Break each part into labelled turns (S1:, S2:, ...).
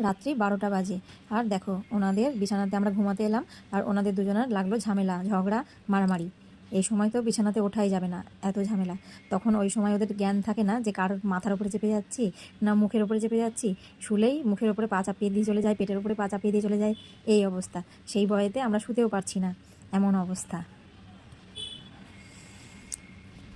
S1: রাত্রি 12টা বাজে। আর দেখো ওনাদের বিছানাতে আমরা ঘুমাতে এলাম, আর ওনাদের দুজনের লাগলো ঝামেলা, ঝগড়া, মারামারি। এই সময় তো বিছানাতে ওঠাই যাবে না, এত ঝামেলা। তখন ওই সময় ওদের জ্ঞান থাকে না যে কার মাথার উপরে চেপে যাচ্ছি না মুখের উপরে চেপে যাচ্ছি। শুলেই মুখের উপরে পা চাপিয়ে দিয়ে চলে যায়, পেটের উপরে পা চাপিয়ে দিয়ে চলে যায়, এই অবস্থা। সেই ভয়েতে আমরা শুতেও পারছি না, এমন অবস্থা।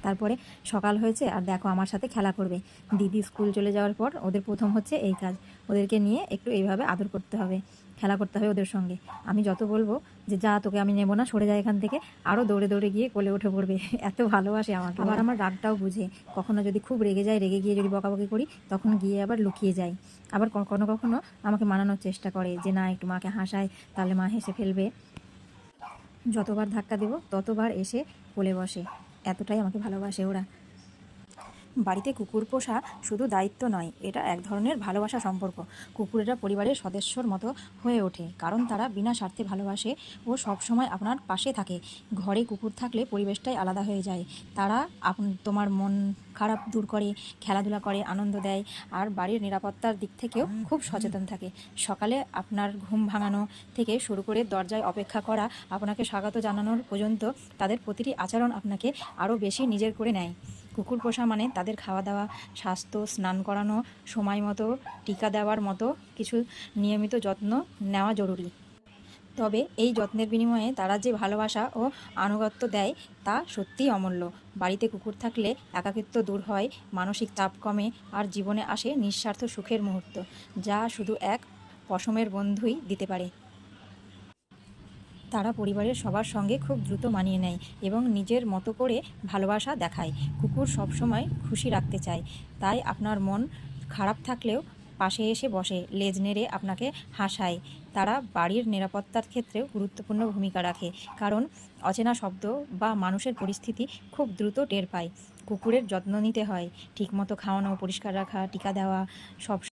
S1: তারপরে সকাল হয়েছে, আর দেখো আমার সাথে খেলা করবে। দিদি স্কুল চলে যাওয়ার পর ওদের প্রথম হচ্ছে এই কাজ, ওদেরকে নিয়ে একটু এইভাবে আদর করতে হবে, খেলা করতে হবে ওদের সঙ্গে। আমি যত বলবো যে যা তোকে আমি নেবো না, সরে যায় এখান থেকে, আরও দৌড়ে দৌড়ে গিয়ে কোলে উঠে পড়বে। এত ভালোবাসে আমাকে। আবার আমার রাগটাও বুঝে, কখনো যদি খুব রেগে যায়, রেগে গিয়ে যদি বকাবকি করি, তখন গিয়ে আবার লুকিয়ে যায়। আবার কখনো কখনো আমাকে মানানোর চেষ্টা করে যে না, একটু মাকে হাসায়, তাহলে মা হেসে ফেলবে। যতবার ধাক্কা দেব ততবার এসে কোলে বসে, এতটাই আমাকে ভালোবাসে ওরা। বাড়িতে কুকুর পোষা শুধু দায়িত্ব নয়, এটা এক ধরনের ভালোবাসা সম্পর্ক। কুকুরেরা পরিবারের সদস্যর মতো হয়ে ওঠে, কারণ তারা বিনা স্বার্থে ভালোবাসে ও সবসময় আপনার পাশে থাকে। ঘরে কুকুর থাকলে পরিবেশটাই আলাদা হয়ে যায়। তারা তোমার মন খারাপ দূর করে, খেলাধুলা করে, আনন্দ দেয়, আর বাড়ির নিরাপত্তার দিক থেকেও খুব সচেতন থাকে। সকালে আপনার ঘুম ভাঙানো থেকে শুরু করে দরজায় অপেক্ষা করা, আপনাকে স্বাগত জানানোর পর্যন্ত তাদের প্রতিটি আচরণ আপনাকে আরও বেশি নিজের করে নেয়। কুকুর পোষা মানে তাদের খাওয়া দাওয়া, স্বাস্থ্য, স্নান করানো, সময় মতো টিকা দেওয়ার মতো কিছু নিয়মিত যত্ন নেওয়া জরুরি। তবে এই যত্নের বিনিময়ে তারা যে ভালোবাসা ও আনুগত্য দেয় তা সত্যিই অমূল্য। বাড়িতে কুকুর থাকলে একাকিত্ব দূর হয়, মানসিক চাপ কমে, আর জীবনে আসে নিঃস্বার্থ সুখের মুহূর্ত, যা শুধু এক পশমের বন্ধুই দিতে পারে। তারা পরিবারের সবার সঙ্গে খুব দ্রুত মানিয়ে নেয় এবং নিজের মতো করে ভালোবাসা দেখায়। কুকুর সবসময় খুশি রাখতে চায়, তাই আপনার মন খারাপ থাকলেও পাশে এসে বসে, লেজ নেড়ে আপনাকে হাসায়। তারা বাড়ির নিরাপত্তার ক্ষেত্রেও গুরুত্বপূর্ণ ভূমিকা রাখে, কারণ অচেনা শব্দ বা মানুষের পরিস্থিতি খুব দ্রুত টের পায়। কুকুরের যত্ন নিতে হয়, ঠিকমতো খাওয়ানো, পরিষ্কার রাখা, টিকা দেওয়া, সব